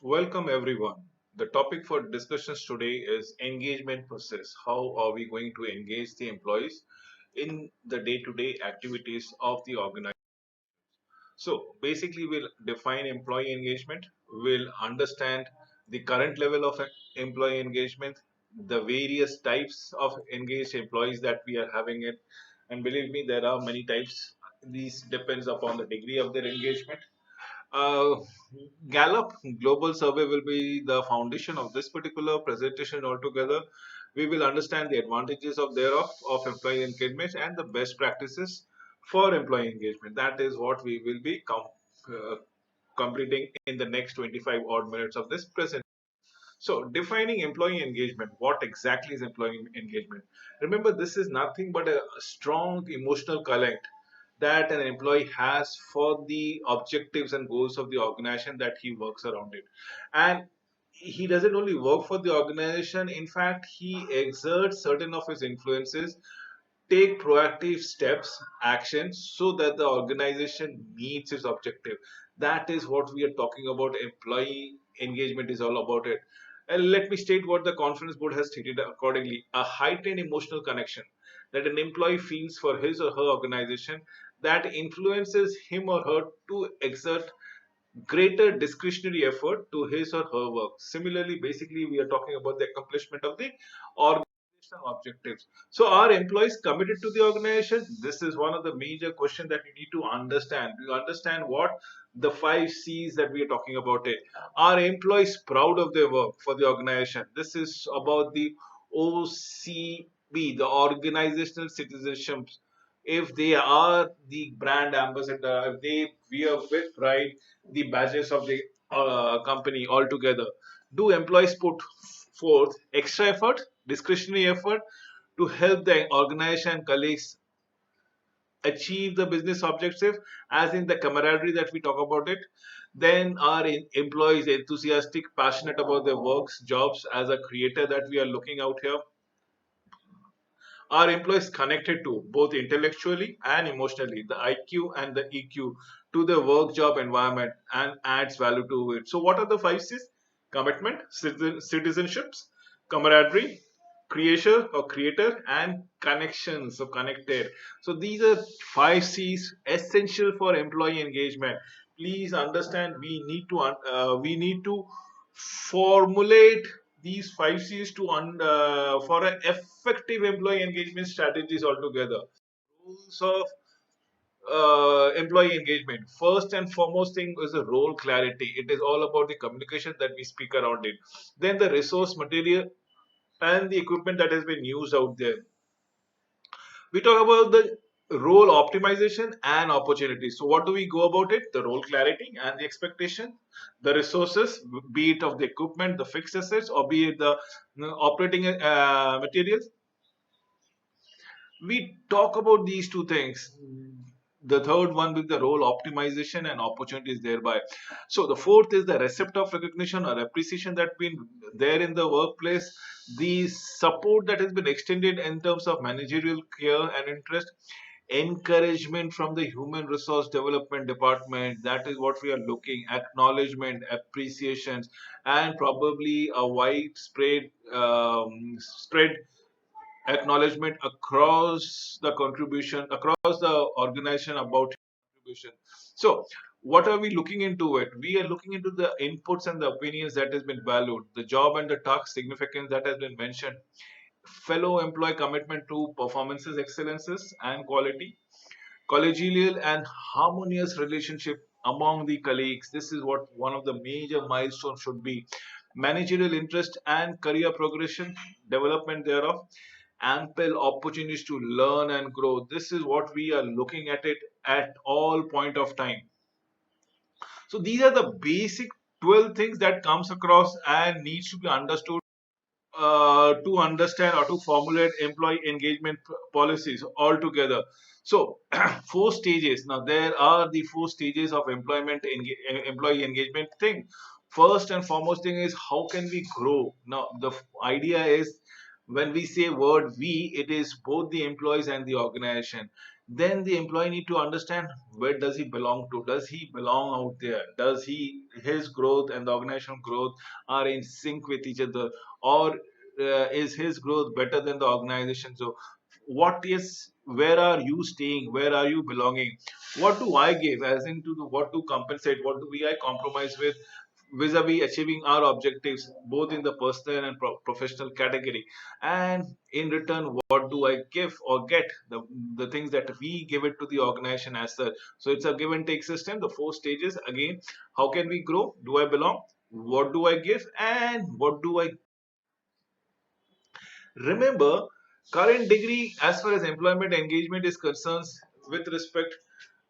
Welcome everyone. The topic for discussions today is engagement process. How are we going to engage the employees in the day-to-day activities of the organization? So basically we'll define employee engagement, we'll understand the current level of employee engagement, the various types of engaged employees that we are having it. And believe me, there are many types. These depends upon the degree of their engagement. uh, Gallup Global Survey will be the foundation of this particular presentation altogether. We will understand the advantages of thereof of employee engagement and the best practices for employee engagement. That is what we will be uh, completing in the next 25 odd minutes of this presentation. So, defining employee engagement. What exactly is employee engagement? Remember, this is nothing but a strong emotional connect that an employee has for the objectives and goals of the organization that he works around it. And he doesn't only work for the organization, in fact, he exerts certain of his influences, take proactive steps, actions so that the organization meets its objective. That is what we are talking about. Employee engagement is all about it. And let me state what the conference board has stated accordingly: a heightened emotional connection that an employee feels for his or her organization that influences him or her to exert greater discretionary effort to his or her work. Similarly, basically, we are talking about the accomplishment of the organizational objectives. So, are employees committed to the organization? This is one of the major questions that you need to understand. You understand what the five C's that we are talking about it. Are employees proud of their work for the organization? This is about the OCB, the organizational citizenship. If they are the brand ambassador, if they wear with pride the badges of the company altogether, do employees put forth extra effort, discretionary effort to help the organization and colleagues achieve the business objective, as in the camaraderie that we talk about it? Then are employees enthusiastic, passionate about their works, jobs as a creator that we are looking out here? Are employees connected to both intellectually and emotionally, the IQ and the EQ, to the work job environment and adds value to it? So, what are the five C's? Commitment, citizenships, camaraderie, creation or creator, and connections. So, connected. So, these are five C's essential for employee engagement. Please understand, we need to formulate these five C's to for an effective employee engagement strategies altogether. Rules of employee engagement. First and foremost thing is the role clarity. It is all about the communication that we speak around it. Then the resource material and the equipment that has been used out there. We talk about the role optimization and opportunities. So, what do we go about it? The role clarity and the expectation, the resources, be it of the equipment, the fixed assets, or be it the operating materials. We talk about these two things. The third one with the role optimization and opportunities thereby. So the fourth is the receipt of recognition or appreciation that been there in the workplace, the support that has been extended in terms of managerial care and interest, encouragement from the human resource development department. That is what we are looking: acknowledgement, appreciations, and probably a widespread spread acknowledgement across the contribution, across the organization about contribution. So what are we looking into it? We are looking into the inputs and the opinions that has been valued, the job and the task significance that has been mentioned, fellow employee commitment to performances excellences and quality, collegial and harmonious relationship among the colleagues. This is what one of the major milestones should be: managerial interest and career progression, development thereof, ample opportunities to learn and grow. This is what we are looking at it at all point of time. So these are the basic 12 things that comes across and needs to be understood to understand or to formulate employee engagement policies altogether. So, four stages. Now, there are the four stages of employee engagement thing. First and foremost thing is, how can we grow? Now, the idea is, when we say word we, it is both the employees and the organization. then the employee need to understand where does he belong to. Does he belong out there? Does he his growth and the organizational growth are in sync with each other, or is his growth better than the organization? So what is, where are you staying, where are you belonging, what do I give as into the, what to compensate, what do we I compromise with vis-a-vis achieving our objectives both in the personal and professional category, and in return what do I give or get, the things that we give it to the organization as such. So it's a give and take system, the four stages again. How can we grow? Do I belong? What do I give? And what do I remember? Current degree as far as employment engagement is concerned, with respect,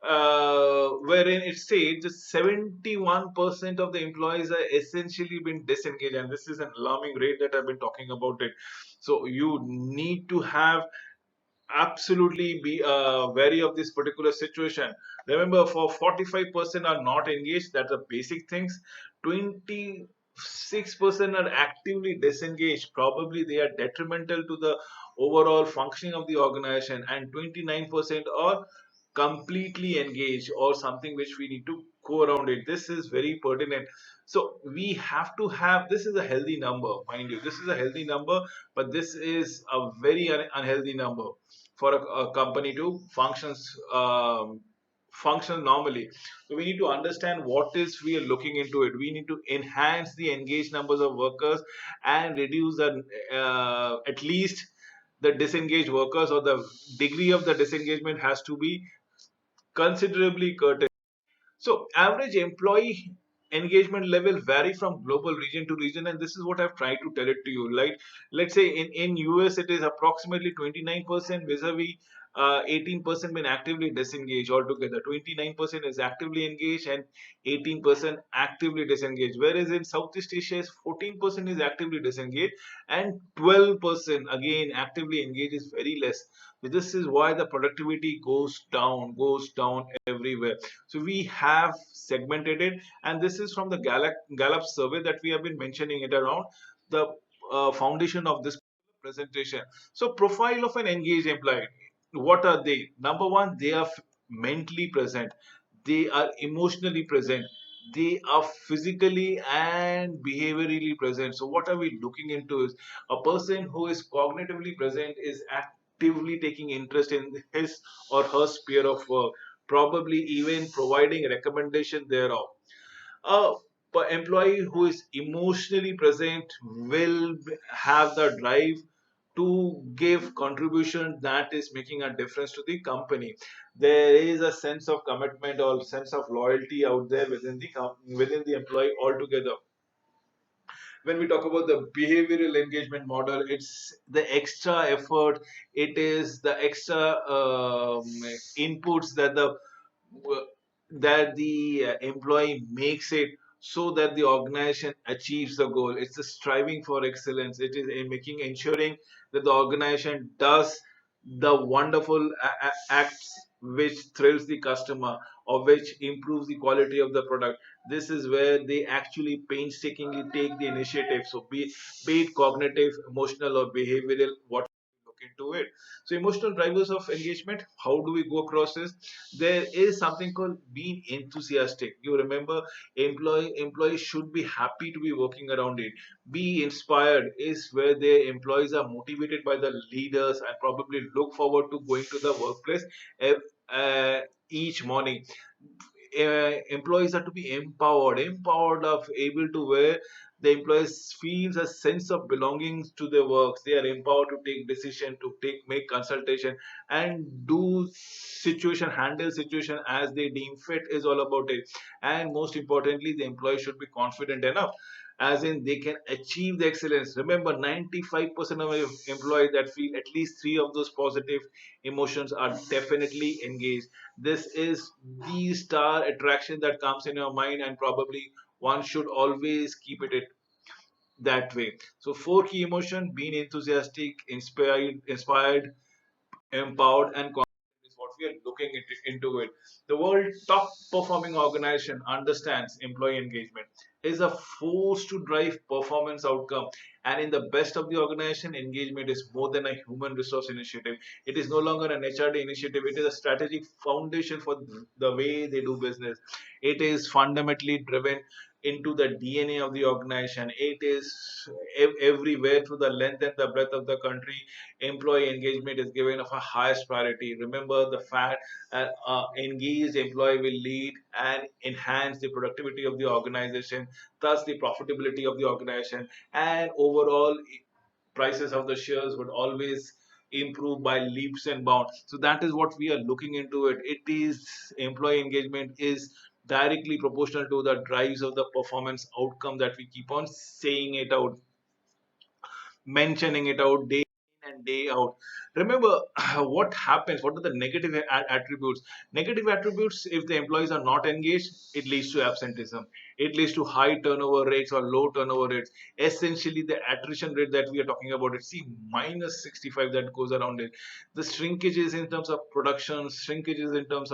wherein it states that 71% of the employees are essentially been disengaged, and this is an alarming rate that I've been talking about it. So you need to have absolutely be wary of this particular situation. Remember, for 45% are not engaged, that's the basic things. 26% are actively disengaged, probably they are detrimental to the overall functioning of the organization, and 29% are completely engaged, or something which we need to go around it. This is very pertinent. So we have to have, this is a healthy number, mind you, this is a healthy number, but this is a very unhealthy number for a company to function normally. So we need to understand what is we are looking into it. We need to enhance the engaged numbers of workers and reduce the at least the disengaged workers, or the degree of the disengagement has to be considerably curtailed. So average employee engagement level vary from global region to region, and this is what I've tried to tell it to you. Like, let's say in US it is approximately 29% vis-a-vis 18% been actively disengaged altogether. 29% is actively engaged and 18% actively disengaged. Whereas in Southeast Asia, is 14% is actively disengaged and 12% again actively engaged, is very less. So this is why the productivity goes down everywhere. So we have segmented it, and this is from the Gallup survey that we have been mentioning it around the foundation of this presentation. So profile of an engaged employee. What are they? Number one, they are mentally present. They are emotionally present. They are physically and behaviorally present. So what are we looking into is a person who is cognitively present is actively taking interest in his or her sphere of work, probably even providing recommendation thereof. A employee who is emotionally present will have the drive to give contribution that is making a difference to the company. There is a sense of commitment or sense of loyalty out there within the within the employee altogether. When we talk about the behavioral engagement model, it's the extra effort, it is the extra inputs that the employee makes it, so that the organization achieves the goal. It's the striving for excellence. It is in making ensuring that the organization does the wonderful acts which thrills the customer, or which improves the quality of the product. This is where they actually painstakingly take the initiative. So be it cognitive, emotional, or behavioral, what look into it. So emotional drivers of engagement, how do we go across this? There is something called being enthusiastic. You remember, employees should be happy to be working around it. Be inspired is where their employees are motivated by the leaders and probably look forward to going to the workplace each morning. Employees are to be empowered of able to, where the employees feels a sense of belonging to their works. They are empowered to take decision, to make consultation, and do situation handle situation as they deem fit, is all about it. And most importantly, the employee should be confident enough, as in they can achieve the excellence. Remember, 95% of employees that feel at least three of those positive emotions are definitely engaged. This is the star attraction that comes in your mind, and probably one should always keep it that way. So four key emotion: being enthusiastic, inspired, empowered, and confident, is what we we are looking into it. The world top performing organization understands employee engagement is a force to drive performance outcome. And in the best of the organization, engagement is more than a human resource initiative. It is no longer an HRD initiative. It is a strategic foundation for the way they do business. It is fundamentally driven into the DNA of the organization. It is everywhere through the length and the breadth of the country. Employee engagement is given of a highest priority. Remember the fact engaged employee will lead and enhance the productivity of the organization, thus the profitability of the organization, and overall prices of the shares would always improve by leaps and bounds. So that is what we are looking into it. It is employee engagement is directly proportional to the drives of the performance outcome that we keep on saying it out, mentioning it out day in and day out. Remember what happens, what are the negative attributes? Negative attributes, if the employees are not engaged, it leads to absenteeism. It leads to high turnover rates or low turnover rates. Essentially, the attrition rate that we are talking about, it's see minus 65 that goes around it. The shrinkages in terms of production, shrinkages in terms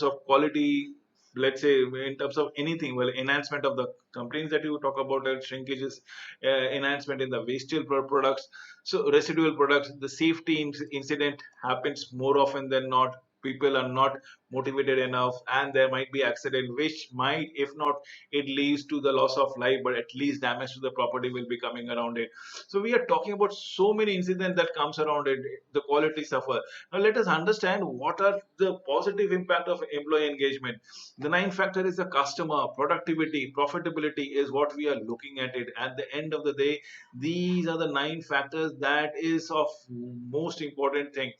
of quality, let's say in terms of anything, well, enhancement of the complaints that you talk about, shrinkages, enhancement in the wastial products, so residual products, the safety incident happens more often than not. People are not motivated enough, and there might be accident which might, if not it leads to the loss of life, but at least damage to the property will be coming around it. So we are talking about so many incidents that comes around it. The quality suffer. Now let us understand what are the positive impact of employee engagement. The ninth factor is the customer productivity, profitability is what we are looking at it. At the end of the day, these are the nine factors that is of most important thing.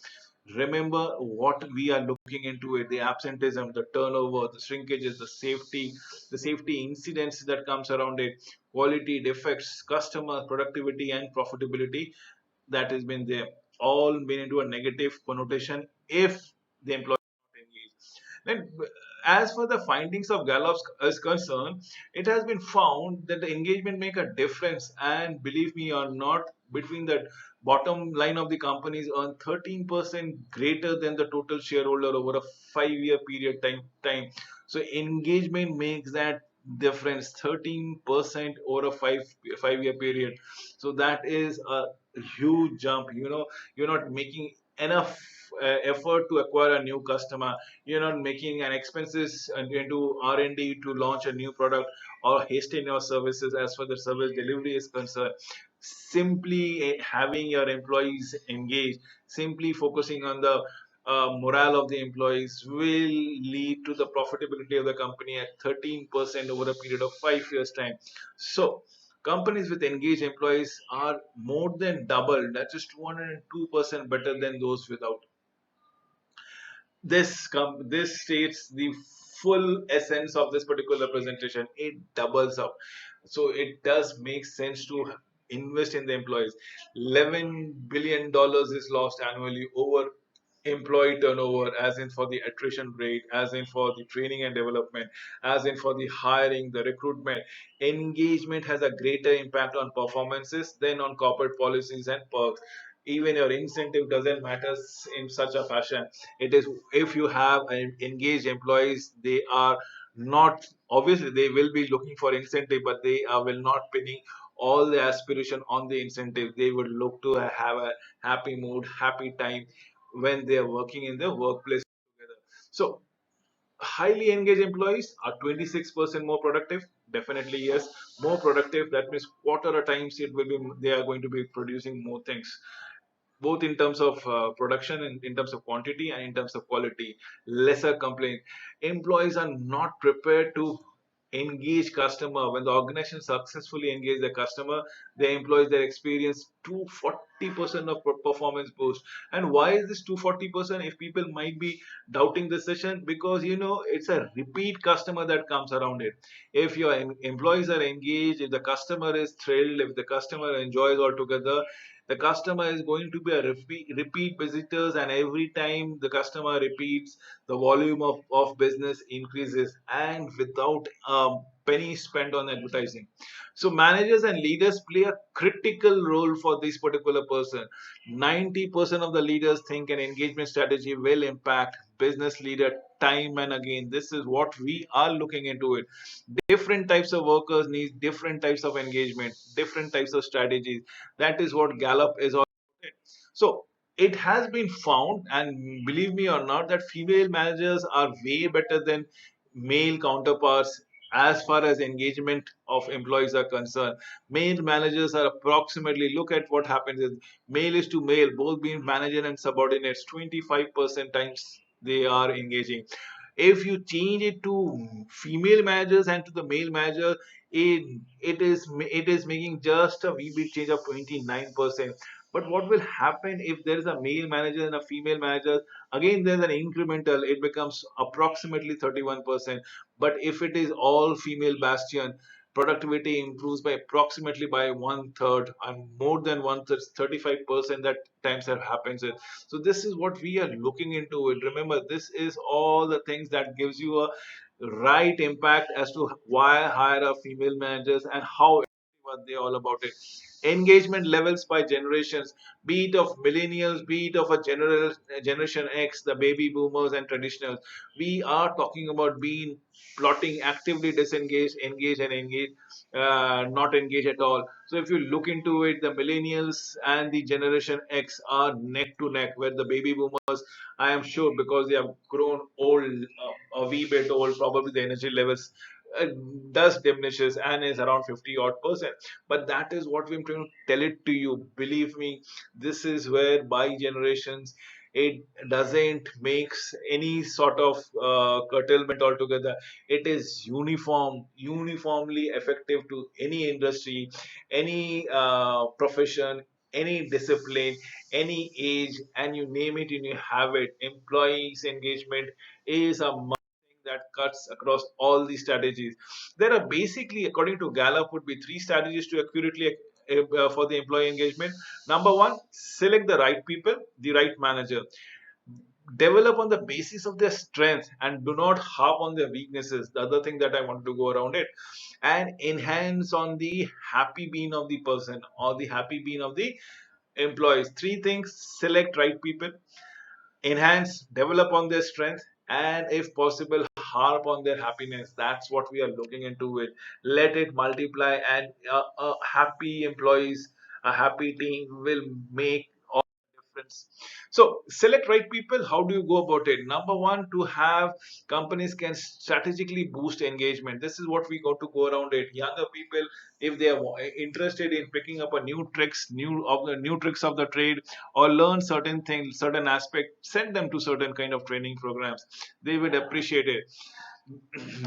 Remember what we are looking into it: the absenteeism, the turnover, the shrinkages, the safety incidents that comes around it, quality defects, customer productivity, and profitability that has been there, all been into a negative connotation if the employee is not engaged. Then, as for the findings of Gallup is concerned, it has been found that the engagement make a difference, and believe me or not, between the bottom line of the companies earn 13% greater than the total shareholder over a 5 year period time. So engagement makes that difference 13% over a five year period. So that is a huge jump. You're not making enough effort to acquire a new customer. You're not making an expenses into R&D to launch a new product or hasten your services as far the service delivery is concerned. Simply having your employees engaged, simply focusing on the morale of the employees will lead to the profitability of the company at 13% over a period of 5 years time. So companies with engaged employees are more than double, that is 202% better than those without. This states the full essence of this particular presentation. It doubles up, so it does make sense to invest in the employees. $11 billion is lost annually over employee turnover, as in for the attrition rate, as in for the training and development, as in for the hiring, the recruitment. Engagement has a greater impact on performances than on corporate policies and perks. Even your incentive doesn't matter in such a fashion. It is, if you have engaged employees, they are not, obviously they will be looking for incentive, but they will not pinning all the aspiration on the incentive. They would look to have a happy mood, happy time when they are working in the workplace together. So highly engaged employees are 26% more productive. Definitely yes, more productive, that means quarter a times it will be, they are going to be producing more things, both in terms of production and in terms of quantity and in terms of quality. Lesser complaint. Employees are not prepared to engage customer. When the organization successfully engage the customer, the employees, they experience 240% of performance boost. And why is this 240%? If people might be doubting the session, because it's a repeat customer that comes around it. If your employees are engaged, if the customer is thrilled, if the customer enjoys altogether, The customer is going to be a repeat visitors, and every time the customer repeats, the volume of business increases, and without a penny spent on advertising. So managers and leaders play a critical role for this particular person. 90% of the leaders think an engagement strategy will impact business leader time and again. This is what we are looking into it. Different types of workers need different types of engagement, different types of strategies. That is what Gallup is all about. So it has been found, and believe me or not, that female managers are way better than male counterparts as far as engagement of employees are concerned. Male managers are approximately, look at what happens is, male is to male, both being manager and subordinates, 25% times they are engaging. If you change it to female managers and to the male manager, it is making just a wee bit change of 29%. But what will happen if there is a male manager and a female manager? Again, there's an incremental, it becomes approximately 31%. But if it is all female bastion, productivity improves by approximately by one third, and more than one third, 35% that times that happens. So this is what we are looking into it. Remember, this is all the things that gives you a right impact as to why hire a female managers and how are they all about it. Engagement levels by generations, be it of millennials, be it of a generation X, the baby boomers and traditionals. We are talking about being plotting actively disengaged, engage and engage, not engage at all. So if you look into it, the millennials and the generation X are neck to neck, where the baby boomers, I am sure, because they have grown old, a wee bit old, probably the energy levels uh, does diminishes and is around 50 odd percent. But that is what we're trying to tell it to you. Believe me, this is where by generations it doesn't makes any sort of curtailment altogether. It is uniformly effective to any industry, any profession, any discipline, any age, and you name it and you have it. Employees engagement is a thing that cuts across all these strategies. There are basically, according to Gallup, would be three strategies to accurately for the employee engagement. Number one, select the right people, the right manager. Develop on the basis of their strength and do not harp on their weaknesses. The other thing that I want to go around it, and enhance on the happy being of the person or the happy being of the employees. Three things: select right people, enhance, develop on their strength, and if possible, harp on their happiness. That's what we are looking into it. Let it multiply, and happy employees, a happy team will make all the difference. So select right people. How do you go about it? Number one, to have companies can strategically boost engagement. This is what we got to go around it. Younger people, if they are interested in picking up a new tricks of the trade, or learn certain things, certain aspect, send them to certain kind of training programs. They would appreciate it.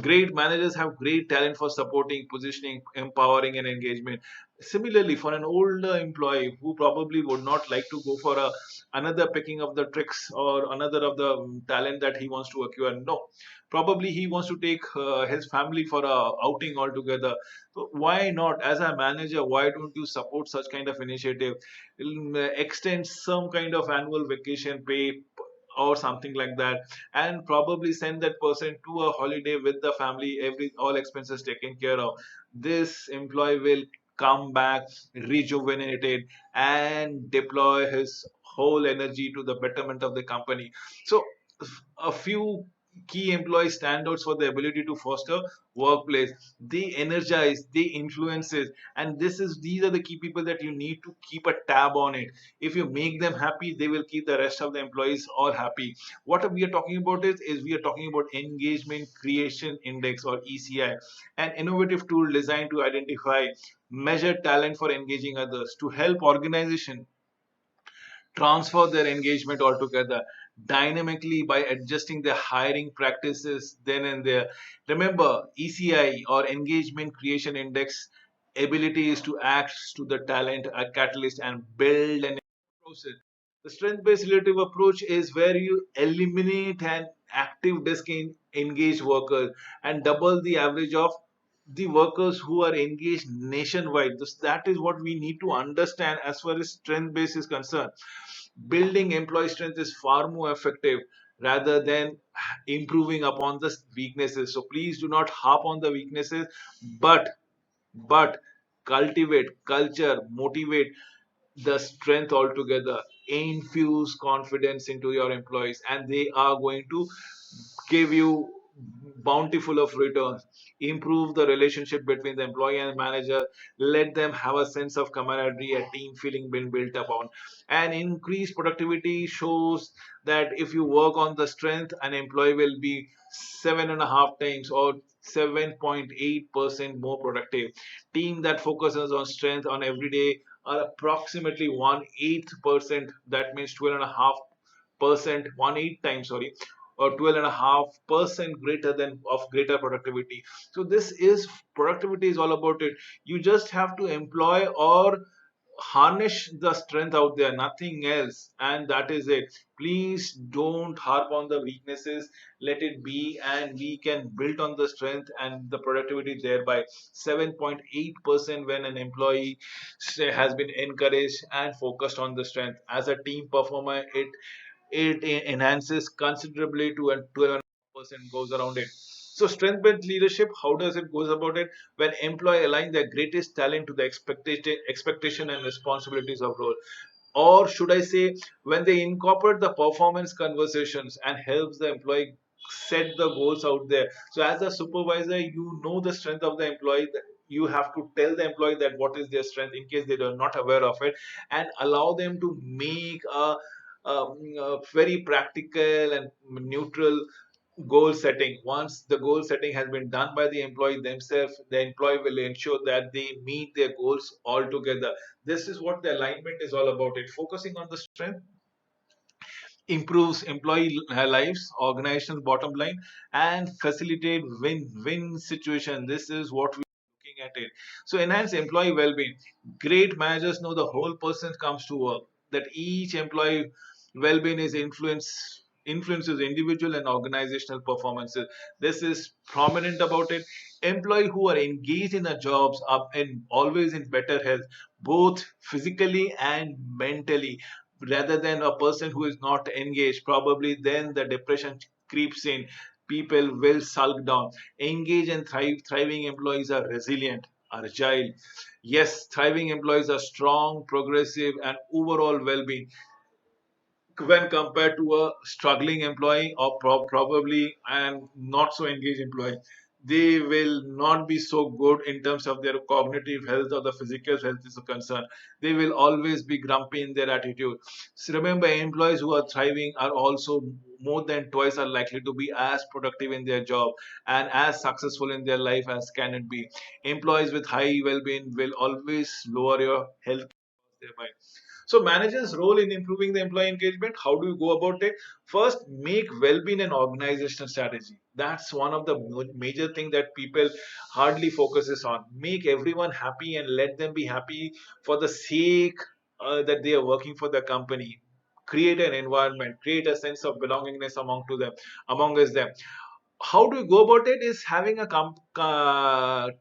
Great managers have great talent for supporting, positioning, empowering, and engagement. Similarly, for an older employee who probably would not like to go for another picking of the tricks or another of the talent that he wants to acquire, no, probably he wants to take his family for a outing altogether. So why not, as a manager, why don't you support such kind of initiative? Extend some kind of annual vacation pay or something like that, and probably send that person to a holiday with the family, every all expenses taken care of. This employee will come back rejuvenated and deploy his whole energy to the betterment of the company. So a few key employee standouts for the ability to foster workplace. They energize, they influences, and these are the key people that you need to keep a tab on it. If you make them happy, they will keep the rest of the employees all happy. What we are talking about is we are talking about engagement creation index, or ECI, an innovative tool designed to identify, measure talent for engaging others, to help organization transfer their engagement altogether dynamically by adjusting their hiring practices then and there. Remember, ECI, or Engagement Creation Index, ability is to act to the talent, a catalyst, and build an process. The strength based relative approach is where you eliminate an active disk in engaged workers and double the average of the workers who are engaged nationwide. That is what we need to understand as far as strength base is concerned. Building employee strength is far more effective rather than improving upon the weaknesses. So please do not harp on the weaknesses, but but cultivate culture, motivate the strength altogether, infuse confidence into your employees, and they are going to give you bountiful of returns. Improve the relationship between the employee and manager. Let them have a sense of camaraderie, a team feeling been built upon. And increased productivity shows that if you work on the strength, an employee will be 7.5 times or 7.8% more productive. Team that focuses on strength on every day are approximately 1/8%. That means 12.5%, 1/8 times, sorry, or 12.5% greater than of greater productivity. So this is productivity is all about it. You just have to employ or harness the strength out there, nothing else, and that is it. Please don't harp on the weaknesses, let it be, and we can build on the strength and the productivity thereby. 7.8% when an employee has been encouraged and focused on the strength as a team performer, it enhances considerably to a 12% goes around it. So strength based leadership, how does it goes about it? When employee align their greatest talent to the expectation and responsibilities of role, or should I say, when they incorporate the performance conversations and helps the employee set the goals out there. So as a supervisor, you know the strength of the employee. You have to tell the employee that what is their strength in case they are not aware of it, and allow them to make a very practical and neutral goal setting. Once the goal setting has been done by the employee themselves, the employee will ensure that they meet their goals altogether. This is what the alignment is all about. It focusing on the strength improves employee lives, organization's bottom line, and facilitate win-win situation. This is what we're looking at it. So enhance employee well-being. Great managers know the whole person comes to work. That each employee well-being is influences individual and organizational performances. This is prominent about it. Employee who are engaged in their jobs are in always in better health, both physically and mentally, rather than a person who is not engaged. Probably then the depression creeps in. People will sulk down. Engaged and thriving employees are resilient, agile. Yes, thriving employees are strong, progressive, and overall well-being when compared to a struggling employee or probably and not so engaged employee. They will not be so good in terms of their cognitive health or the physical health is concerned. They will always be grumpy in their attitude. So remember, employees who are thriving are also more than twice are likely to be as productive in their job and as successful in their life as can it be. Employees with high well-being will always lower your health thereby. So, managers' role in improving the employee engagement, how do you go about it? First, make well-being an organizational strategy. That's one of the major thing that people hardly focuses on. Make everyone happy and let them be happy for the sake that they are working for the company. Create an environment, create a sense of belongingness among us them. How do you go about it is having a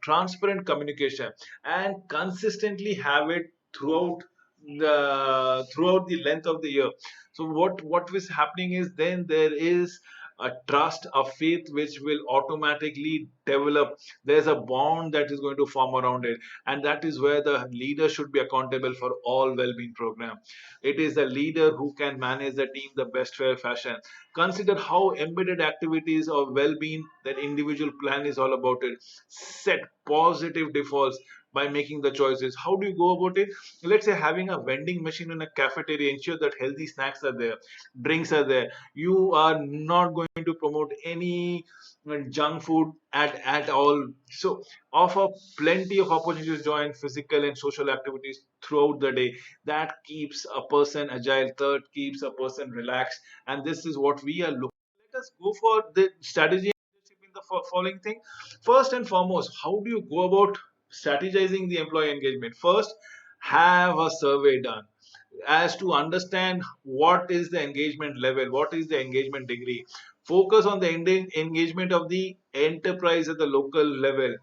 transparent communication and consistently have it throughout the length of the year. So what is happening is then there is a trust, a faith which will automatically develop. There's a bond that is going to form around it, and that is where the leader should be accountable for all well-being program. It is the leader who can manage the team the best fair fashion. Consider how embedded activities of well-being that individual plan is all about it. Set positive defaults by making the choices. How do you go about it? Let's say having a vending machine in a cafeteria, ensure that healthy snacks are there, drinks are there. You are not going to promote any junk food at all. So offer plenty of opportunities to join physical and social activities throughout the day. That keeps a person agile, third keeps a person relaxed, and this is what we are looking. Let us go for the strategy in the following thing. First and foremost, how do you go about strategizing the employee engagement? First, have a survey done as to understand what is the engagement level, what is the engagement degree. Focus on the engagement of the enterprise at the local level.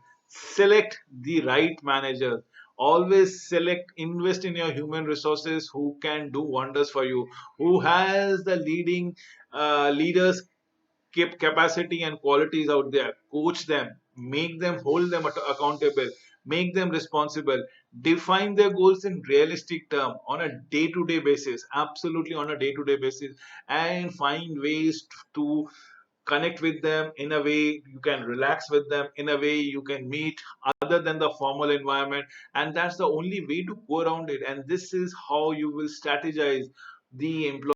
Select the right manager. Always select, invest in your human resources who can do wonders for you, who has the leading leaders capacity and qualities out there. Coach them, make them, hold them accountable, make them responsible, define their goals in realistic term on a day-to-day basis, absolutely on a day-to-day basis, and find ways to connect with them in a way you can relax with them, in a way you can meet other than the formal environment. And that's the only way to go around it, and this is how you will strategize the employee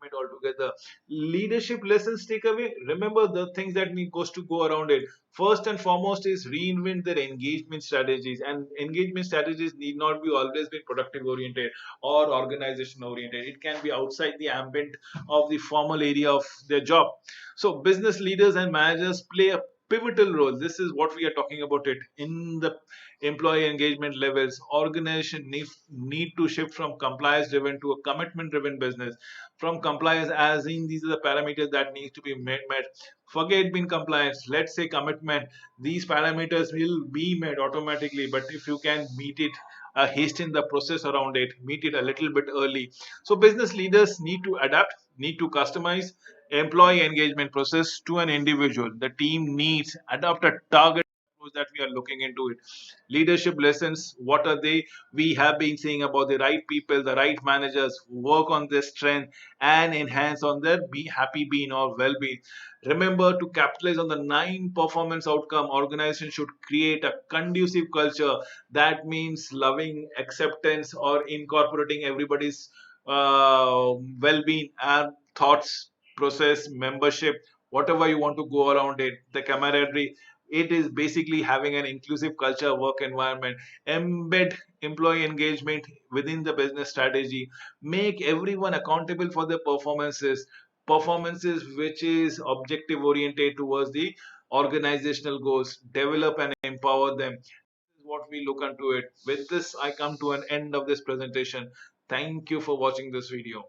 engagement altogether. Leadership lessons take away, remember the things that need goes to go around it. First and foremost is reinvent their engagement strategies, and engagement strategies need not be always be productive oriented or organization oriented. It can be outside the ambient of the formal area of their job. So business leaders and managers play a pivotal role. This is what we are talking about it in the employee engagement levels. Organization need to shift from compliance driven to a commitment driven business. From compliance, as in these are the parameters that need to be met. Forget being compliance. Let's say commitment. These parameters will be met automatically, but if you can meet it, hasten the process around it, meet it a little bit early. So business leaders need to adapt, need to customize employee engagement process to an individual. The team needs adopt a target approach that we are looking into it. Leadership lessons, what are they? We have been saying about the right people, the right managers, work on their strength and enhance on their be happy being or well-being. Remember to capitalize on the 9 performance outcome. Organization should create a conducive culture. That means loving acceptance or incorporating everybody's well-being and thoughts, process, membership, whatever you want to go around it, the camaraderie. It is basically having an inclusive culture, work environment, embed employee engagement within the business strategy, make everyone accountable for their performances which is objective oriented towards the organizational goals, develop and empower them. This is what we look into it. With this, I come to an end of this presentation. Thank you for watching this video.